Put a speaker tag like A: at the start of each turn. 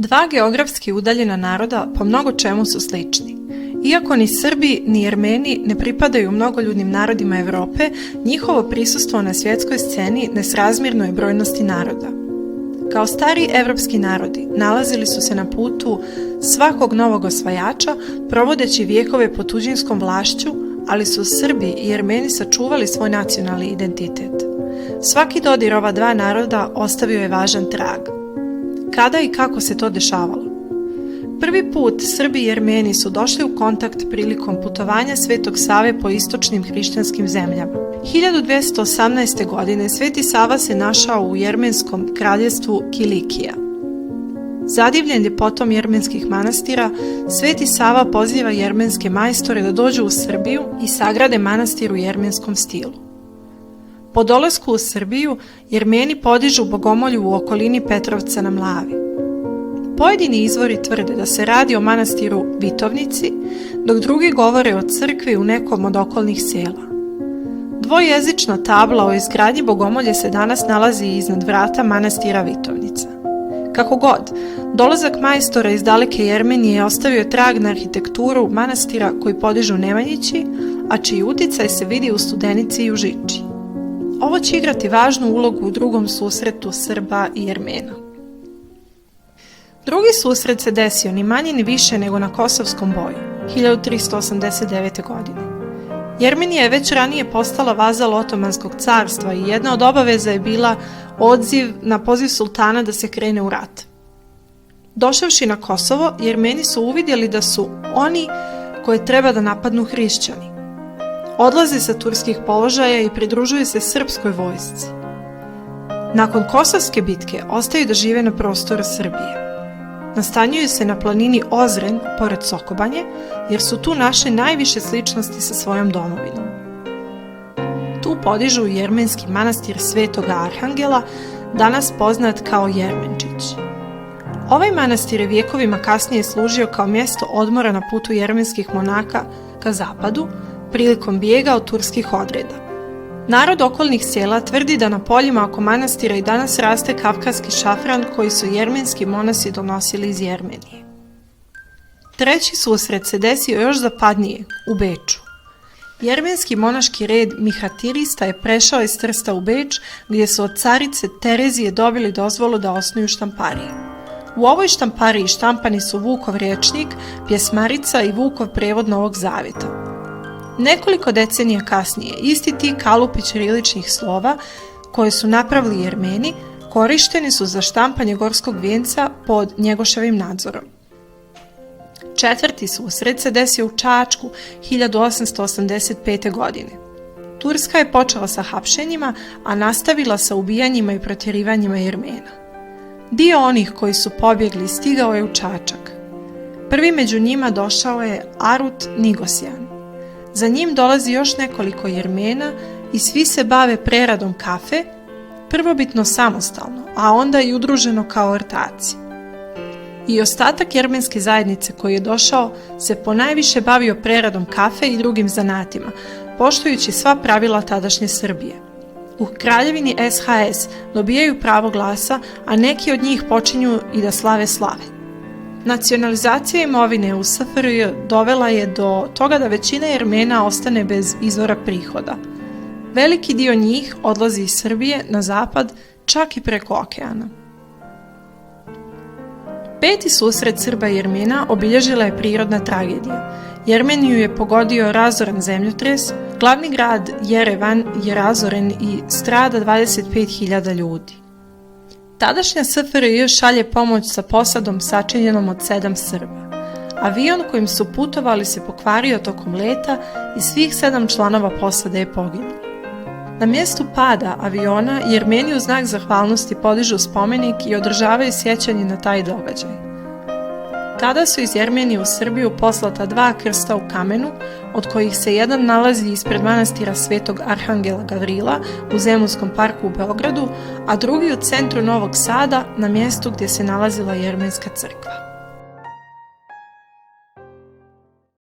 A: Dva geografski udaljena naroda po mnogo čemu su slični. Iako ni Srbi ni Jermeni ne pripadaju mnogoljudnim narodima Evrope, njihovo prisustvo na svjetskoj sceni nesrazmjerno je brojnosti naroda. Kao stari evropski narodi nalazili su se na putu svakog novog osvajača, provodeći vijekove pod tuđinskom vlašću, ali su Srbi i Jermeni sačuvali svoj nacionalni identitet. Svaki dodir ova dva naroda ostavio je važan trag. Kada i kako se to dešavalo? Prvi put Srbi i Jermeni su došli u kontakt prilikom putovanja Svetog Save po istočnim hrišćanskim zemljama. 1218. godine Sveti Sava se našao u jermenskom kraljevstvu Kilikija. Zadivljen ljepotom jermenskih manastira, Sveti Sava poziva jermenske majstore da dođu u Srbiju i sagrade manastir u jermenskom stilu. Po dolasku u Srbiju, Jermeni podižu bogomolju u okolini Petrovca na Mlavi. Pojedini izvori tvrde da se radi o manastiru Vitovnici, dok drugi govore o crkvi u nekom od okolnih sela. Dvojezična tabla o izgradnji bogomolje se danas nalazi iznad vrata manastira Vitovnica. Kako god, dolazak majstora iz daleke Jermenije ostavio trag na arhitekturu manastira koji podižu Nemanjići, a čiji uticaj se vidi u Studenici i u Žiči. Ovo će igrati važnu ulogu u drugom susretu Srba i Jermena. Drugi susret se desio ni manje ni više nego na Kosovskom boju, 1389. godine. Jermenija je već ranije postala vazal Otomanskog carstva i jedna od obaveza je bila odziv na poziv sultana da se krene u rat. Došavši na Kosovo, Jermeni su uvidjeli da su oni koje treba da napadnu hrišćani. Odlaze sa turskih položaja i pridružuju se srpskoj vojsci. Nakon Kosovske bitke ostaju da žive na prostoru Srbije. Nastanjuju se na planini Ozren, pored Sokobanje, jer su tu našli najviše sličnosti sa svojom domovinom. Tu podižu jermenski manastir Svetoga Arhangela, danas poznat kao Jermenčić. Ovaj manastir je vijekovima kasnije služio kao mjesto odmora na putu jermenskih monaka ka zapadu, prilikom bijega od turskih odreda. Narod okolnih sela tvrdi da na poljima oko manastira i danas raste kavkaski šafran koji su jermenski monasi donosili iz Jermenije. Treći susret se desio još zapadnije, u Beču. Jermenski monaški red Mihatirista je prešao iz Trsta u Beč, gdje su od carice Terezije dobili dozvolu da osnuju štamparije. U ovoj štampariji štampani su Vukov rječnik, pjesmarica i Vukov prevod Novog Zavjeta. Nekoliko decenija kasnije, isti ti kalupi ćiriličnih slova, koje su napravili Jermeni, korišteni su za štampanje gorskog vijenca pod Njegoševim nadzorom. Četvrti susret se desio u Čačku 1885. godine. Turska je počela sa hapšenjima, a nastavila sa ubijanjima i protjerivanjima Jermena. Dio onih koji su pobjegli stigao je u Čačak. Prvi među njima došao je Arut Nigosjan. Za njim dolazi još nekoliko Jermena i svi se bave preradom kafe, prvobitno samostalno, a onda i udruženo kao ortaci. I ostatak jermenske zajednice koji je došao se ponajviše bavio preradom kafe i drugim zanatima, poštujući sva pravila tadašnje Srbije. U kraljevini SHS dobijaju pravo glasa, a neki od njih počinju i da slave slave. Nacionalizacija imovine u SFRJ dovela je do toga da većina Jermena ostane bez izvora prihoda. Veliki dio njih odlazi iz Srbije na zapad, čak i preko okeana. Peti susret Srba i Jermena obilježila je prirodna tragedija. Jermeniju je pogodio razoran zemljotres, glavni grad Jerevan je razoren i strada 25.000 ljudi. Tadašnja SFRJ šalje pomoć sa posadom sačinjenom od 7 Srba. Avion kojim su putovali se pokvario tokom leta i svih 7 članova posade je poginulo. Na mjestu pada aviona Jermeni u znak zahvalnosti podižu spomenik i održavaju sjećanje na taj događaj. Tada su iz Jermenije u Srbiju poslata 2 krsta u kamenu, od kojih se jedan nalazi ispred manastira Svetog Arhangela Gavrila u Zemunskom parku u Beogradu, a drugi u centru Novog Sada na mjestu gdje se nalazila Jermenska crkva.